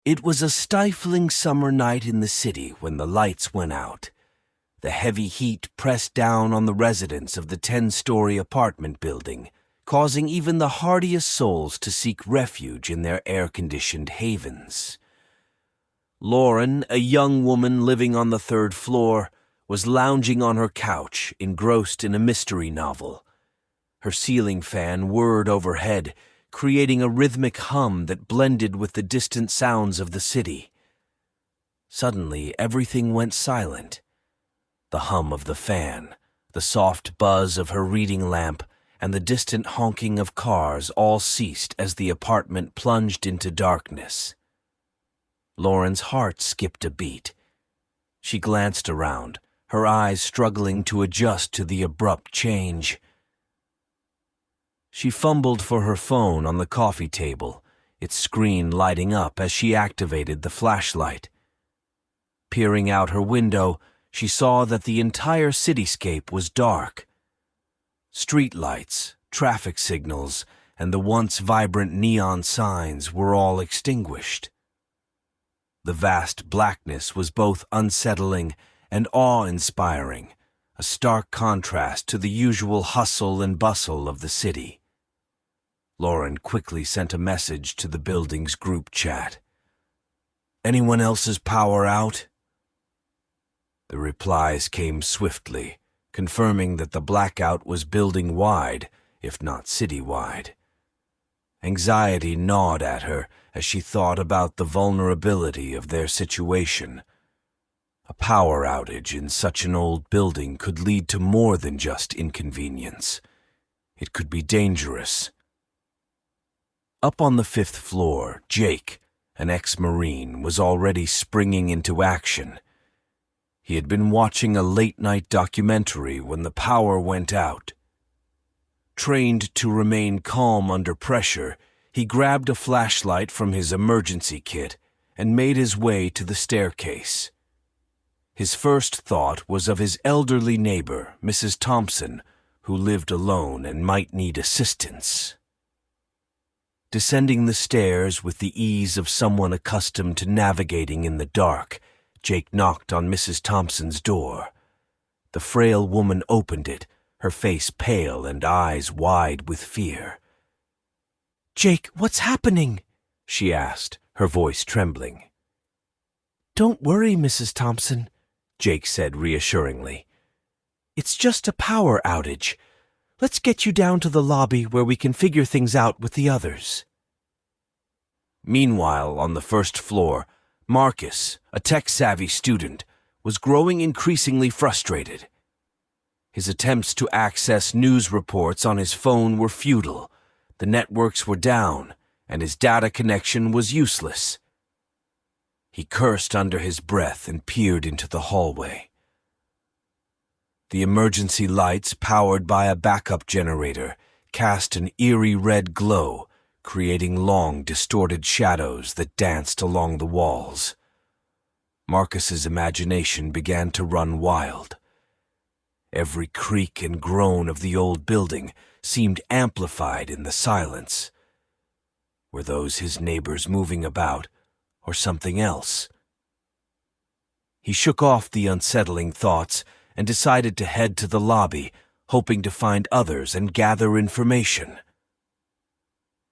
It was a stifling summer night in the city when the lights went out. The heavy heat pressed down on the residents of the 10-story apartment building, causing even the hardiest souls to seek refuge in their air-conditioned havens. Lauren, a young woman living on the 3rd floor, was lounging on her couch, engrossed in a mystery novel. Her ceiling fan whirred overhead, creating a rhythmic hum that blended with the distant sounds of the city. Suddenly, everything went silent. The hum of the fan, the soft buzz of her reading lamp, and the distant honking of cars all ceased as the apartment plunged into darkness. Lauren's heart skipped a beat. She glanced around, her eyes struggling to adjust to the abrupt change. She fumbled for her phone on the coffee table, its screen lighting up as she activated the flashlight. Peering out her window, she saw that the entire cityscape was dark. Streetlights, traffic signals, and the once vibrant neon signs were all extinguished. The vast blackness was both unsettling and awe-inspiring, a stark contrast to the usual hustle and bustle of the city. Lauren quickly sent a message to the building's group chat. "Anyone else's power out?" The replies came swiftly, confirming that the blackout was building-wide, if not city-wide. Anxiety gnawed at her as she thought about the vulnerability of their situation. A power outage in such an old building could lead to more than just inconvenience. It could be dangerous. Up on the 5th floor, Jake, an ex-Marine, was already springing into action. He had been watching a late-night documentary when the power went out. Trained to remain calm under pressure, he grabbed a flashlight from his emergency kit and made his way to the staircase. His first thought was of his elderly neighbor, Mrs. Thompson, who lived alone and might need assistance. Descending the stairs with the ease of someone accustomed to navigating in the dark, Jake knocked on Mrs. Thompson's door. The frail woman opened it, her face pale and eyes wide with fear. "Jake, what's happening?" she asked, her voice trembling. "Don't worry, Mrs. Thompson," Jake said reassuringly. "It's just a power outage. Let's get you down to the lobby where we can figure things out with the others." Meanwhile, on the 1st floor, Marcus, a tech-savvy student, was growing increasingly frustrated. His attempts to access news reports on his phone were futile, the networks were down, and his data connection was useless. He cursed under his breath and peered into the hallway. The emergency lights, powered by a backup generator, cast an eerie red glow, creating long, distorted shadows that danced along the walls. Marcus's imagination began to run wild. Every creak and groan of the old building seemed amplified in the silence. Were those his neighbors moving about, or something else? He shook off the unsettling thoughts and decided to head to the lobby, hoping to find others and gather information.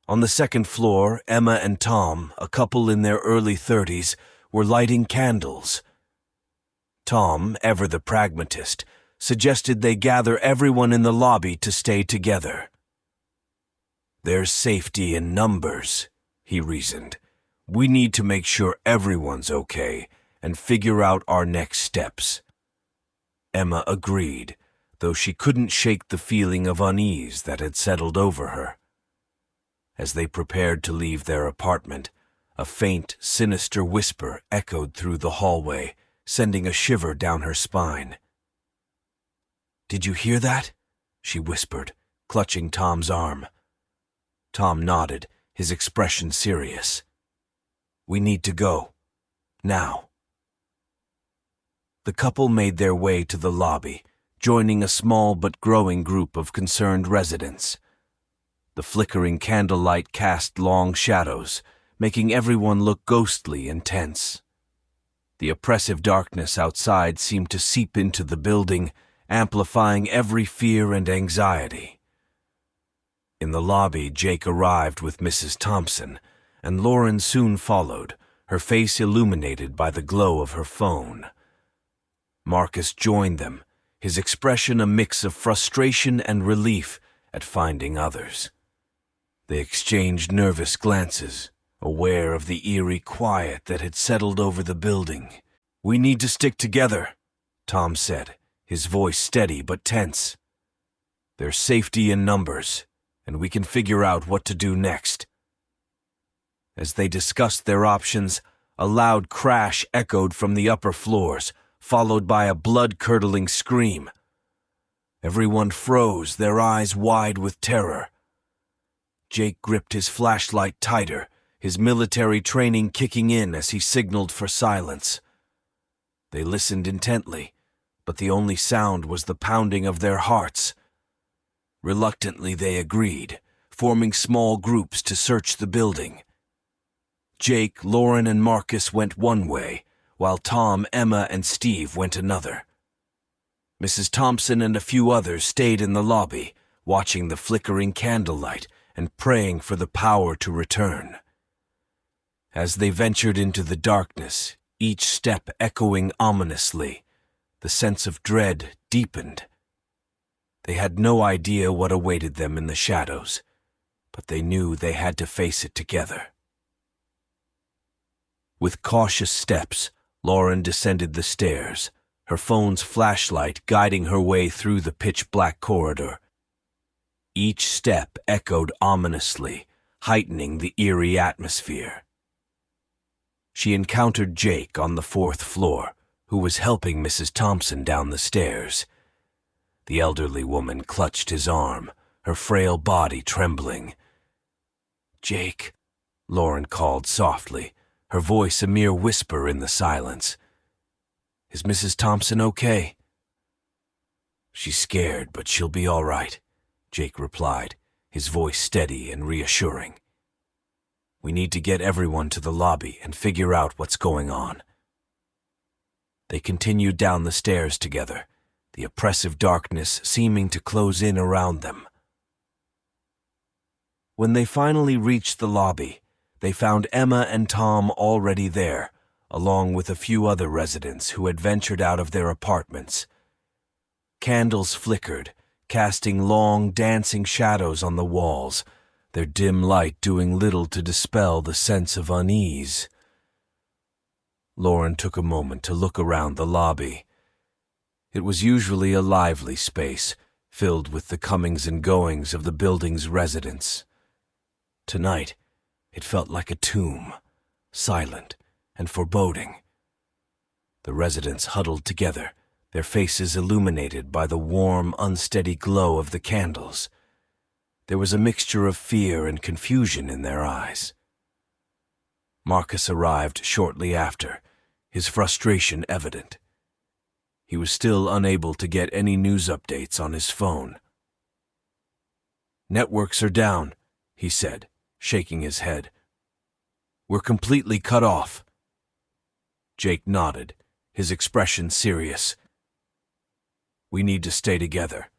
On the 2nd floor, Emma and Tom, a couple in their early 30s, were lighting candles. Tom, ever the pragmatist, suggested they gather everyone in the lobby to stay together. "There's safety in numbers," he reasoned. "We need to make sure everyone's okay and figure out our next steps." Emma agreed, though she couldn't shake the feeling of unease that had settled over her. As they prepared to leave their apartment, a faint, sinister whisper echoed through the hallway, sending a shiver down her spine. "Did you hear that?" she whispered, clutching Tom's arm. Tom nodded, his expression serious. "We need to go. Now." The couple made their way to the lobby, joining a small but growing group of concerned residents. The flickering candlelight cast long shadows, making everyone look ghostly and tense. The oppressive darkness outside seemed to seep into the building, amplifying every fear and anxiety. In the lobby, Jake arrived with Mrs. Thompson, and Lauren soon followed, her face illuminated by the glow of her phone. Marcus joined them, his expression a mix of frustration and relief at finding others. They exchanged nervous glances, aware of the eerie quiet that had settled over the building. "We need to stick together," Tom said, his voice steady but tense. "There's safety in numbers, and we can figure out what to do next." As they discussed their options, a loud crash echoed from the upper floors, followed by a blood-curdling scream. Everyone froze, their eyes wide with terror. Jake gripped his flashlight tighter, his military training kicking in as he signaled for silence. They listened intently, but the only sound was the pounding of their hearts. Reluctantly they agreed, forming small groups to search the building. Jake, Lauren, and Marcus went one way, while Tom, Emma, and Steve went another. Mrs. Thompson and a few others stayed in the lobby, watching the flickering candlelight and praying for the power to return. As they ventured into the darkness, each step echoing ominously, the sense of dread deepened. They had no idea what awaited them in the shadows, but they knew they had to face it together. With cautious steps, Lauren descended the stairs, her phone's flashlight guiding her way through the pitch-black corridor. Each step echoed ominously, heightening the eerie atmosphere. She encountered Jake on the 4th floor, who was helping Mrs. Thompson down the stairs. The elderly woman clutched his arm, her frail body trembling. "Jake," Lauren called softly, her voice a mere whisper in the silence. "Is Mrs. Thompson okay?" "She's scared, but she'll be all right," Jake replied, his voice steady and reassuring. "We need to get everyone to the lobby and figure out what's going on." They continued down the stairs together, the oppressive darkness seeming to close in around them. When they finally reached the lobby, they found Emma and Tom already there, along with a few other residents who had ventured out of their apartments. Candles flickered, casting long, dancing shadows on the walls, their dim light doing little to dispel the sense of unease. Lauren took a moment to look around the lobby. It was usually a lively space, filled with the comings and goings of the building's residents. Tonight, it felt like a tomb, silent and foreboding. The residents huddled together, their faces illuminated by the warm, unsteady glow of the candles. There was a mixture of fear and confusion in their eyes. Marcus arrived shortly after, his frustration evident. He was still unable to get any news updates on his phone. "Networks are down," he said, shaking his head. "We're completely cut off." Jake nodded, his expression serious. "We need to stay together.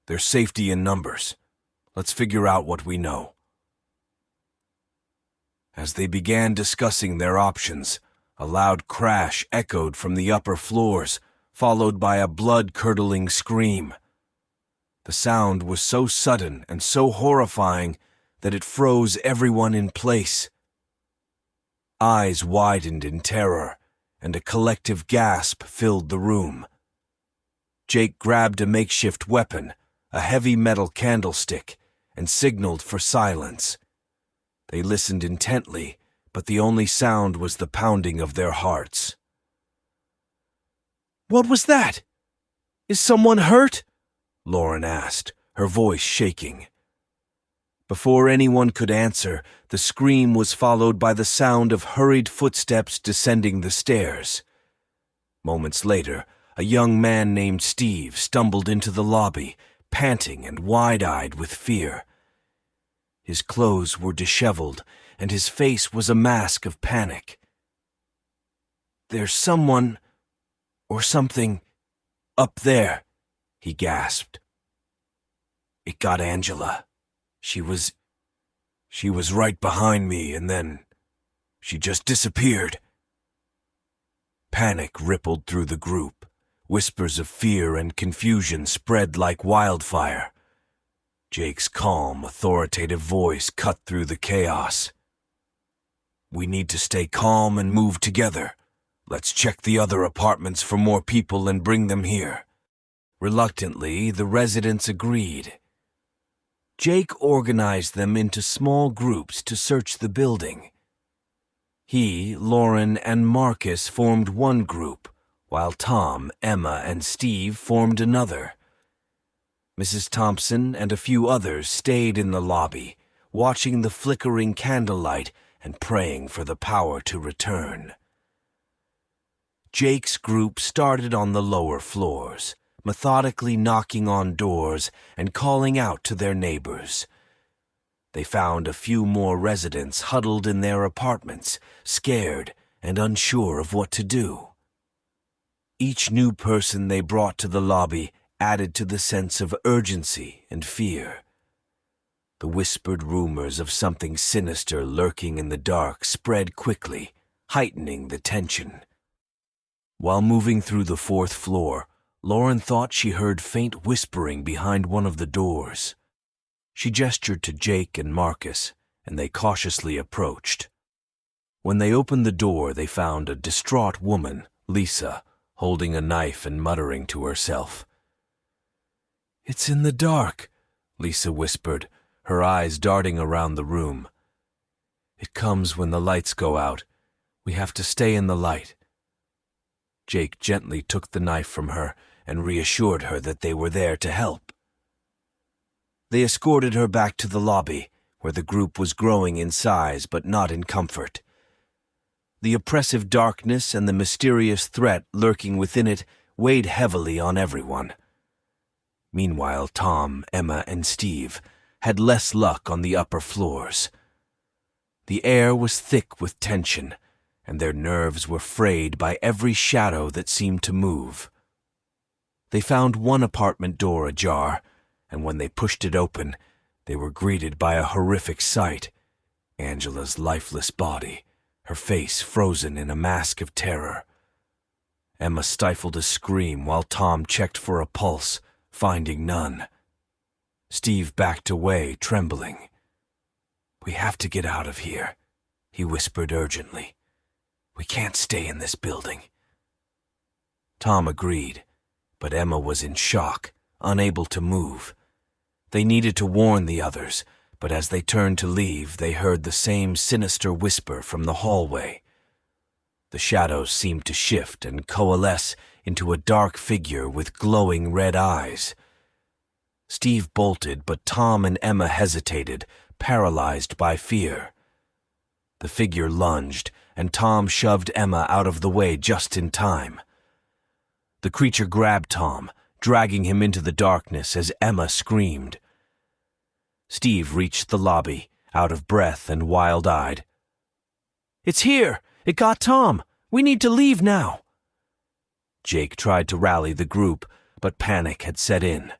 There's safety in numbers. Let's figure out what we know." As they began discussing their options, a loud crash echoed from the upper floors, followed by a blood-curdling scream. The sound was so sudden and so horrifying that it froze everyone in place. Eyes widened in terror, and a collective gasp filled the room. Jake grabbed a makeshift weapon, a heavy metal candlestick, and signaled for silence. They listened intently, but the only sound was the pounding of their hearts. "What was that? Is someone hurt?" Lauren asked, her voice shaking. Before anyone could answer, the scream was followed by the sound of hurried footsteps descending the stairs. Moments later, a young man named Steve stumbled into the lobby, panting and wide-eyed with fear. His clothes were disheveled, and his face was a mask of panic. "There's someone, or something, up there," he gasped. "It got Angela. She was right behind me, and then she just disappeared." Panic rippled through the group. Whispers of fear and confusion spread like wildfire. Jake's calm, authoritative voice cut through the chaos. "We need to stay calm and move together. Let's check the other apartments for more people and bring them here." Reluctantly, the residents agreed. Jake organized them into small groups to search the building. He, Lauren, and Marcus formed one group, while Tom, Emma, and Steve formed another. Mrs. Thompson and a few others stayed in the lobby, watching the flickering candlelight and praying for the power to return. Jake's group started on the lower floors, methodically knocking on doors and calling out to their neighbors. They found a few more residents huddled in their apartments, scared and unsure of what to do. Each new person they brought to the lobby added to the sense of urgency and fear. The whispered rumors of something sinister lurking in the dark spread quickly, heightening the tension. While moving through the fourth floor, Lauren thought she heard faint whispering behind one of the doors. She gestured to Jake and Marcus, and they cautiously approached. When they opened the door, they found a distraught woman, Lisa, holding a knife and muttering to herself. "It's in the dark," Lisa whispered, her eyes darting around the room. "It comes when the lights go out. We have to stay in the light." Jake gently took the knife from her and reassured her that they were there to help. They escorted her back to the lobby, where the group was growing in size but not in comfort. The oppressive darkness and the mysterious threat lurking within it weighed heavily on everyone. Meanwhile, Tom, Emma, and Steve had less luck on the upper floors. The air was thick with tension, and their nerves were frayed by every shadow that seemed to move. They found one apartment door ajar, and when they pushed it open, they were greeted by a horrific sight: Angela's lifeless body, her face frozen in a mask of terror. Emma stifled a scream while Tom checked for a pulse, finding none. Steve backed away, trembling. "We have to get out of here," he whispered urgently. "We can't stay in this building." Tom agreed, but Emma was in shock, unable to move. They needed to warn the others, but as they turned to leave, they heard the same sinister whisper from the hallway. The shadows seemed to shift and coalesce into a dark figure with glowing red eyes. Steve bolted, but Tom and Emma hesitated, paralyzed by fear. The figure lunged, and Tom shoved Emma out of the way just in time. The creature grabbed Tom, dragging him into the darkness as Emma screamed. Steve reached the lobby, out of breath and wild-eyed. "It's here! It got Tom! We need to leave now!" Jake tried to rally the group, but panic had set in.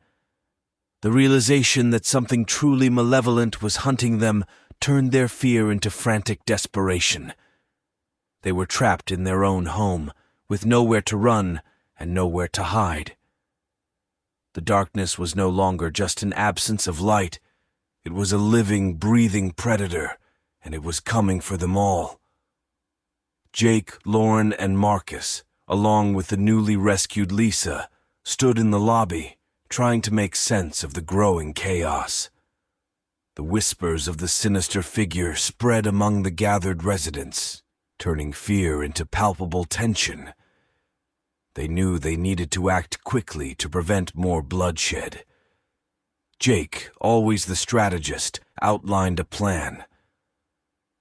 The realization that something truly malevolent was hunting them turned their fear into frantic desperation. They were trapped in their own home, with nowhere to run and nowhere to hide. The darkness was no longer just an absence of light. It was a living, breathing predator, and it was coming for them all. Jake, Lauren, and Marcus, along with the newly rescued Lisa, stood in the lobby, trying to make sense of the growing chaos. The whispers of the sinister figure spread among the gathered residents, turning fear into palpable tension. They knew they needed to act quickly to prevent more bloodshed. Jake, always the strategist, outlined a plan.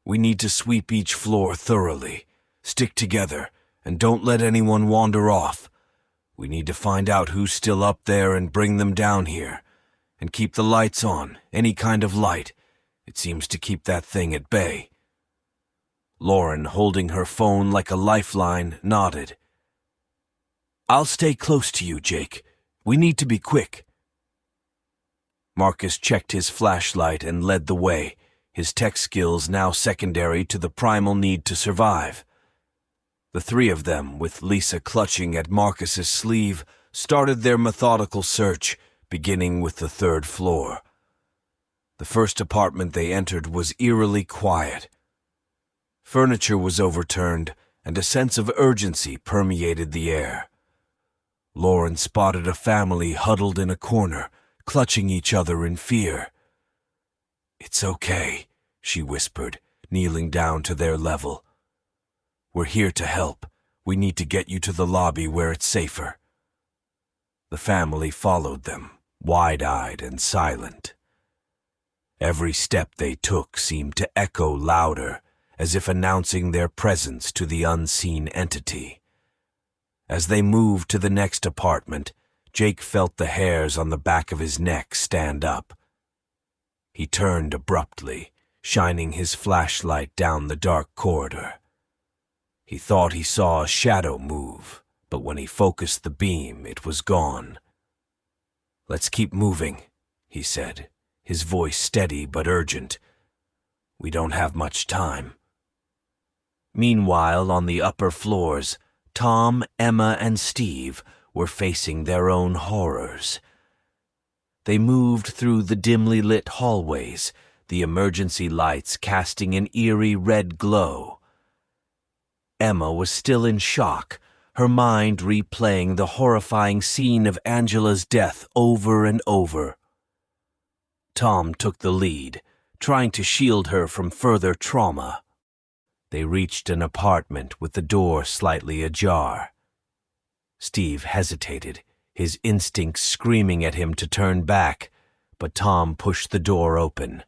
"We need to sweep each floor thoroughly, stick together, and don't let anyone wander off. We need to find out who's still up there and bring them down here, and keep the lights on, any kind of light, It seems to keep that thing at bay. Lauren, holding her phone like a lifeline, nodded. I'll stay close to you, Jake. We need to be quick. Marcus checked his flashlight and led the way, his tech skills now secondary to the primal need to survive. The three of them, with Lisa clutching at Marcus's sleeve, started their methodical search, beginning with the 3rd floor. The first apartment they entered was eerily quiet. Furniture was overturned, and a sense of urgency permeated the air. Lauren spotted a family huddled in a corner, clutching each other in fear. It's okay, she whispered, kneeling down to their level. We're here to help. We need to get you to the lobby where it's safer. The family followed them, wide-eyed and silent. Every step they took seemed to echo louder, as if announcing their presence to the unseen entity. As they moved to the next apartment, Jake felt the hairs on the back of his neck stand up. He turned abruptly, shining his flashlight down the dark corridor. He thought he saw a shadow move, but when he focused the beam, it was gone. Let's keep moving, he said, his voice steady but urgent. We don't have much time. Meanwhile, on the upper floors, Tom, Emma, and Steve were facing their own horrors. They moved through the dimly lit hallways, the emergency lights casting an eerie red glow. Emma was still in shock, her mind replaying the horrifying scene of Angela's death over and over. Tom took the lead, trying to shield her from further trauma. They reached an apartment with the door slightly ajar. Steve hesitated, his instincts screaming at him to turn back, but Tom pushed the door open.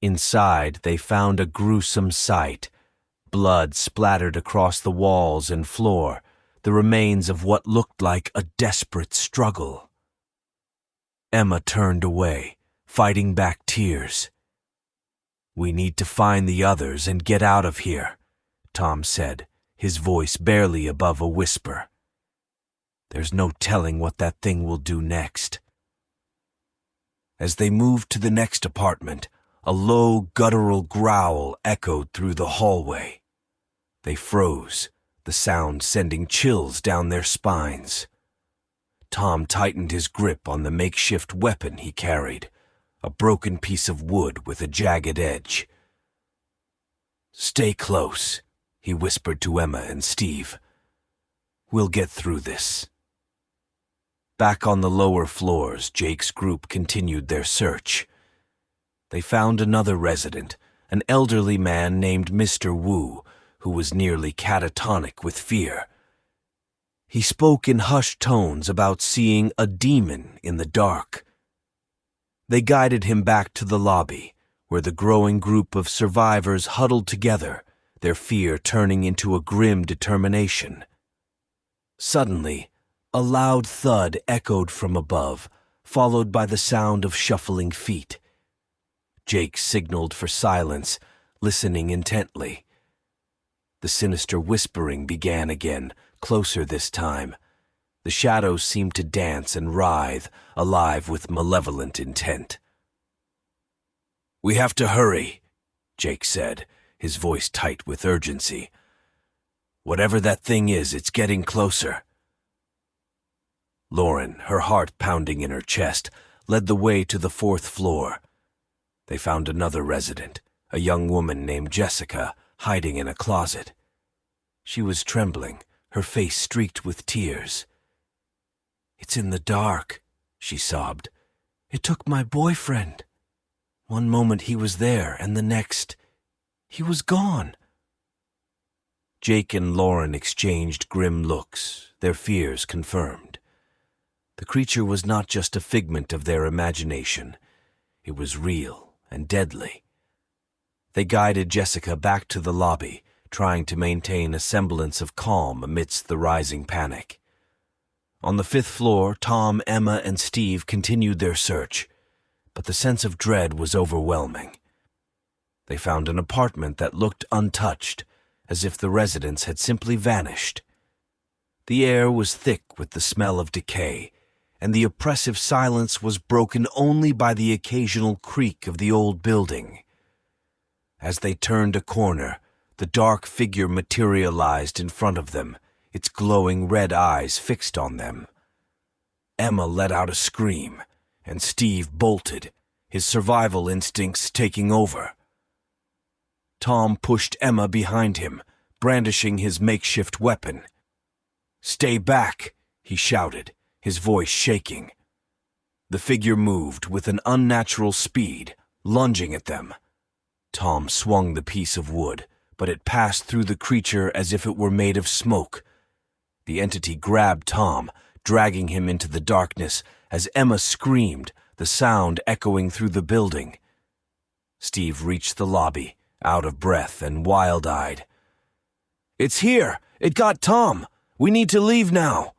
Inside, they found a gruesome sight. Blood splattered across the walls and floor, the remains of what looked like a desperate struggle. Emma turned away, fighting back tears. We need to find the others and get out of here, Tom said, his voice barely above a whisper. There's no telling what that thing will do next. As they moved to the next apartment, a low, guttural growl echoed through the hallway. They froze, the sound sending chills down their spines. Tom tightened his grip on the makeshift weapon he carried, a broken piece of wood with a jagged edge. Stay close, he whispered to Emma and Steve. We'll get through this. Back on the lower floors, Jake's group continued their search. They found another resident, an elderly man named Mr. Wu, who was nearly catatonic with fear. He spoke in hushed tones about seeing a demon in the dark. They guided him back to the lobby, where the growing group of survivors huddled together, their fear turning into a grim determination. Suddenly, a loud thud echoed from above, followed by the sound of shuffling feet. Jake signaled for silence, listening intently. The sinister whispering began again, closer this time. The shadows seemed to dance and writhe, alive with malevolent intent. We have to hurry, Jake said, his voice tight with urgency. Whatever that thing is, it's getting closer. Lauren, her heart pounding in her chest, led the way to the 4th floor. They found another resident, a young woman named Jessica, hiding in a closet. She was trembling, her face streaked with tears. It's in the dark, she sobbed. It took my boyfriend. One moment he was there, and the next, he was gone. Jake and Lauren exchanged grim looks, their fears confirmed. The creature was not just a figment of their imagination. It was real and deadly. They guided Jessica back to the lobby, trying to maintain a semblance of calm amidst the rising panic. On the 5th floor, Tom, Emma, and Steve continued their search, but the sense of dread was overwhelming. They found an apartment that looked untouched, as if the residents had simply vanished. The air was thick with the smell of decay, and the oppressive silence was broken only by the occasional creak of the old building. As they turned a corner, the dark figure materialized in front of them, its glowing red eyes fixed on them. Emma let out a scream, and Steve bolted, his survival instincts taking over. Tom pushed Emma behind him, brandishing his makeshift weapon. "Stay back," he shouted, his voice shaking. The figure moved with an unnatural speed, lunging at them. Tom swung the piece of wood, but it passed through the creature as if it were made of smoke. The entity grabbed Tom, dragging him into the darkness as Emma screamed, the sound echoing through the building. Steve reached the lobby, out of breath and wild-eyed. "It's here! It got Tom! We need to leave now!"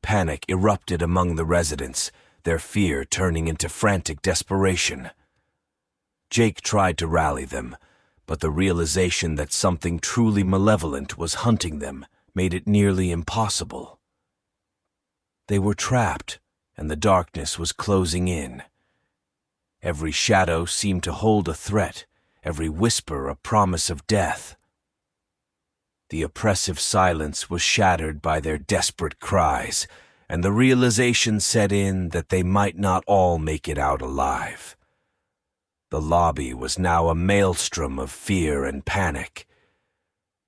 Panic erupted among the residents, their fear turning into frantic desperation. Jake tried to rally them, but the realization that something truly malevolent was hunting them made it nearly impossible. They were trapped, and the darkness was closing in. Every shadow seemed to hold a threat, every whisper a promise of death. The oppressive silence was shattered by their desperate cries, and the realization set in that they might not all make it out alive. The lobby was now a maelstrom of fear and panic.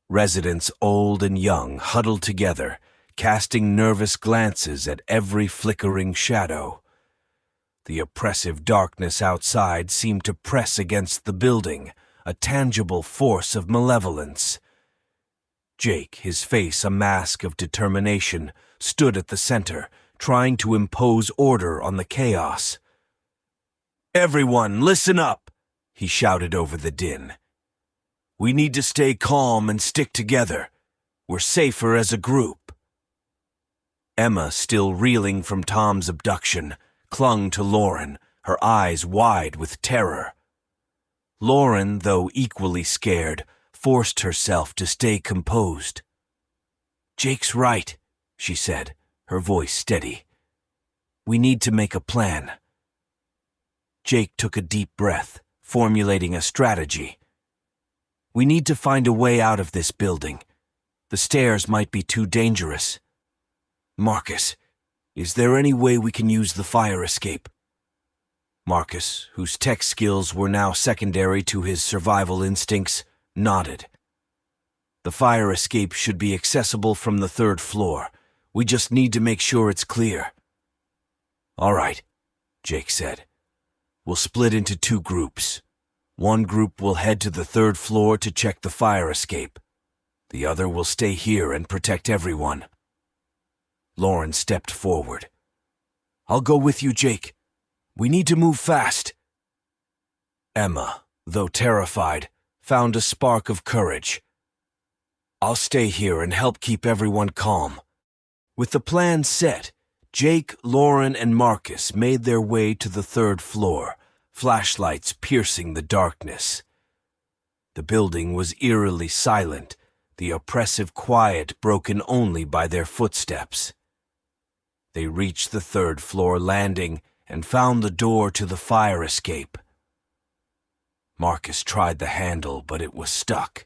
Residents old and young huddled together, casting nervous glances at every flickering shadow. The oppressive darkness outside seemed to press against the building, a tangible force of malevolence. Jake, his face a mask of determination, stood at the center, trying to impose order on the chaos. "Everyone, listen up!" he shouted over the din. "We need to stay calm and stick together. We're safer as a group." Emma, still reeling from Tom's abduction, clung to Lauren, her eyes wide with terror. Lauren, though equally scared, forced herself to stay composed. "Jake's right," she said, her voice steady. "We need to make a plan." Jake took a deep breath, formulating a strategy. "We need to find a way out of this building. The stairs might be too dangerous. Marcus, is there any way we can use the fire escape?" Marcus, whose tech skills were now secondary to his survival instincts, nodded. "The fire escape should be accessible from the 3rd floor. We just need to make sure it's clear." "All right," Jake said. "We'll split into 2 groups. One group will head to the 3rd floor to check the fire escape. The other will stay here and protect everyone." Lauren stepped forward. "I'll go with you, Jake. We need to move fast." Emma, though terrified, found a spark of courage. "I'll stay here and help keep everyone calm." With the plan set, Jake, Lauren, and Marcus made their way to the 3rd floor, flashlights piercing the darkness. The building was eerily silent, the oppressive quiet broken only by their footsteps. They reached the 3rd floor landing and found the door to the fire escape. Marcus tried the handle, but it was stuck.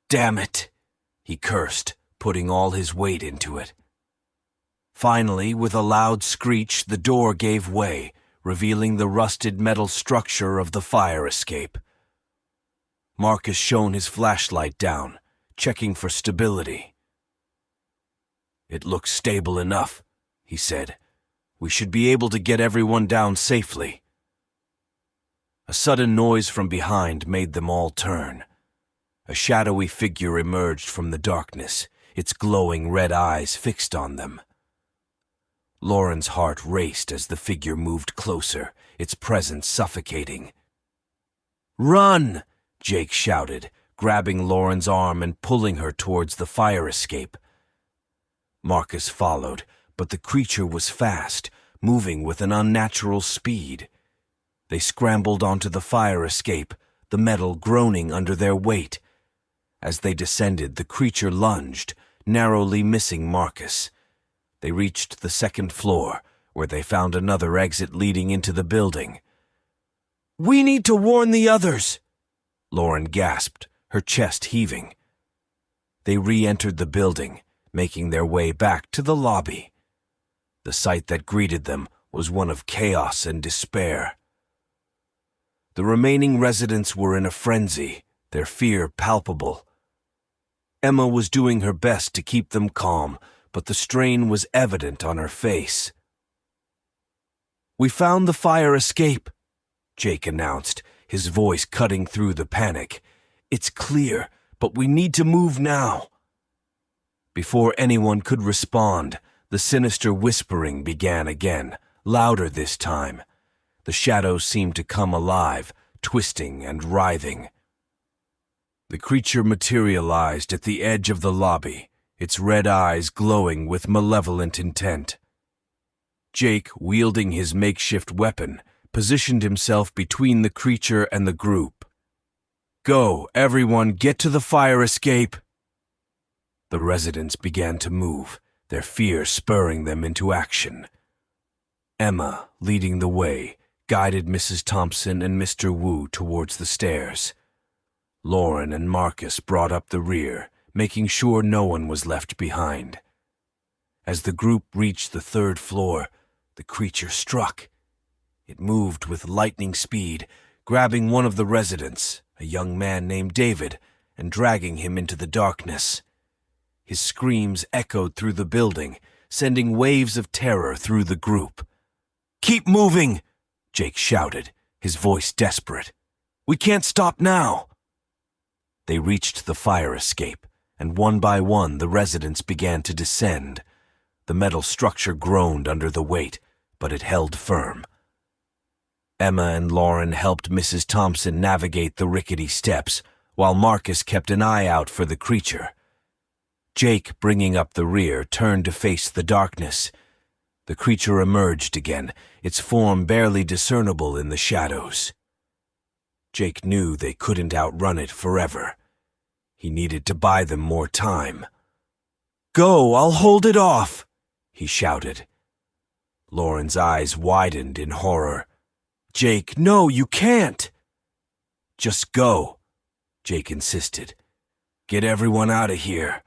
"Damn it!" he cursed, putting all his weight into it. Finally, with a loud screech, the door gave way, revealing the rusted metal structure of the fire escape. Marcus shone his flashlight down, checking for stability. "It looks stable enough," he said. "We should be able to get everyone down safely." A sudden noise from behind made them all turn. A shadowy figure emerged from the darkness, its glowing red eyes fixed on them. Lauren's heart raced as the figure moved closer, its presence suffocating. "Run!" Jake shouted, grabbing Lauren's arm and pulling her towards the fire escape. Marcus followed, but the creature was fast, moving with an unnatural speed. They scrambled onto the fire escape, the metal groaning under their weight. As they descended, the creature lunged, narrowly missing Marcus. They reached the second floor, where they found another exit leading into the building. "We need to warn the others," Lauren gasped, her chest heaving. They re-entered the building, making their way back to the lobby. The sight that greeted them was one of chaos and despair. The remaining residents were in a frenzy, their fear palpable. Emma was doing her best to keep them calm, but the strain was evident on her face. "We found the fire escape," Jake announced, his voice cutting through the panic. "It's clear, but we need to move now." Before anyone could respond, the sinister whispering began again, louder this time. The shadows seemed to come alive, twisting and writhing. The creature materialized at the edge of the lobby, its red eyes glowing with malevolent intent. Jake, wielding his makeshift weapon, positioned himself between the creature and the group. "Go, everyone, get to the fire escape!" The residents began to move, their fear spurring them into action. Emma, leading the way, guided Mrs. Thompson and Mr. Wu towards the stairs. Lauren and Marcus brought up the rear, making sure no one was left behind. As the group reached the third floor, the creature struck. It moved with lightning speed, grabbing one of the residents, a young man named David, and dragging him into the darkness. His screams echoed through the building, sending waves of terror through the group. "Keep moving!" Jake shouted, his voice desperate. "We can't stop now!" They reached the fire escape, and one by one the residents began to descend. The metal structure groaned under the weight, but it held firm. Emma and Lauren helped Mrs. Thompson navigate the rickety steps, while Marcus kept an eye out for the creature. Jake, bringing up the rear, turned to face the darkness. The creature emerged again, its form barely discernible in the shadows. Jake knew they couldn't outrun it forever. He needed to buy them more time. "Go, I'll hold it off," he shouted. Lauren's eyes widened in horror. "Jake, no, you can't!" "Just go," Jake insisted. "Get everyone out of here."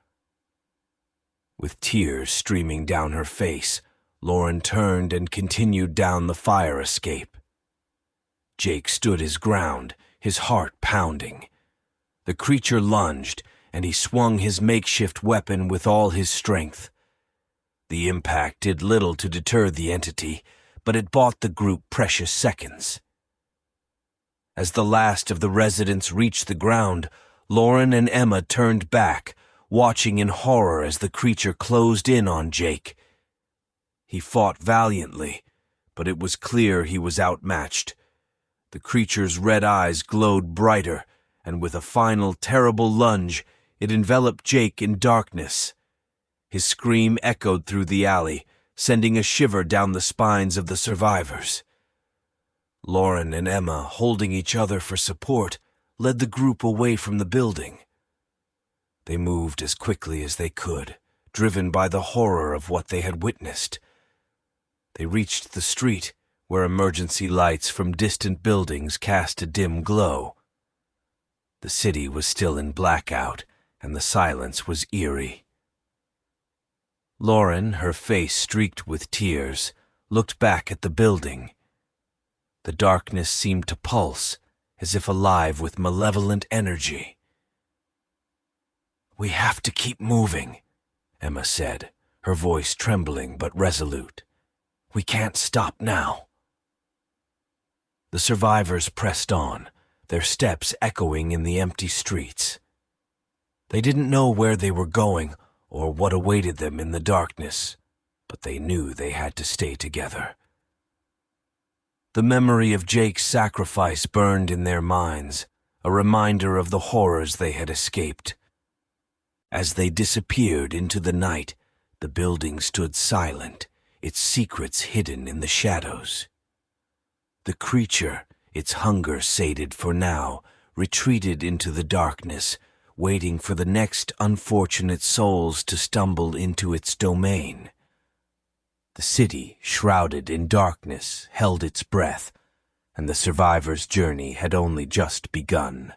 With tears streaming down her face, Lauren turned and continued down the fire escape. Jake stood his ground, his heart pounding. The creature lunged, and he swung his makeshift weapon with all his strength. The impact did little to deter the entity, but it bought the group precious seconds. As the last of the residents reached the ground, Lauren and Emma turned back, watching in horror as the creature closed in on Jake. He fought valiantly, but it was clear he was outmatched. The creature's red eyes glowed brighter, and with a final terrible lunge, it enveloped Jake in darkness. His scream echoed through the alley, sending a shiver down the spines of the survivors. Lauren and Emma, holding each other for support, led the group away from the building. They moved as quickly as they could, driven by the horror of what they had witnessed. They reached the street, where emergency lights from distant buildings cast a dim glow. The city was still in blackout, and the silence was eerie. Lauren, her face streaked with tears, looked back at the building. The darkness seemed to pulse, as if alive with malevolent energy. "We have to keep moving," Emma said, her voice trembling but resolute. "We can't stop now." The survivors pressed on, their steps echoing in the empty streets. They didn't know where they were going or what awaited them in the darkness, but they knew they had to stay together. The memory of Jake's sacrifice burned in their minds, a reminder of the horrors they had escaped. As they disappeared into the night, the building stood silent, its secrets hidden in the shadows. The creature, its hunger sated for now, retreated into the darkness, waiting for the next unfortunate souls to stumble into its domain. The city, shrouded in darkness, held its breath, and the survivor's journey had only just begun.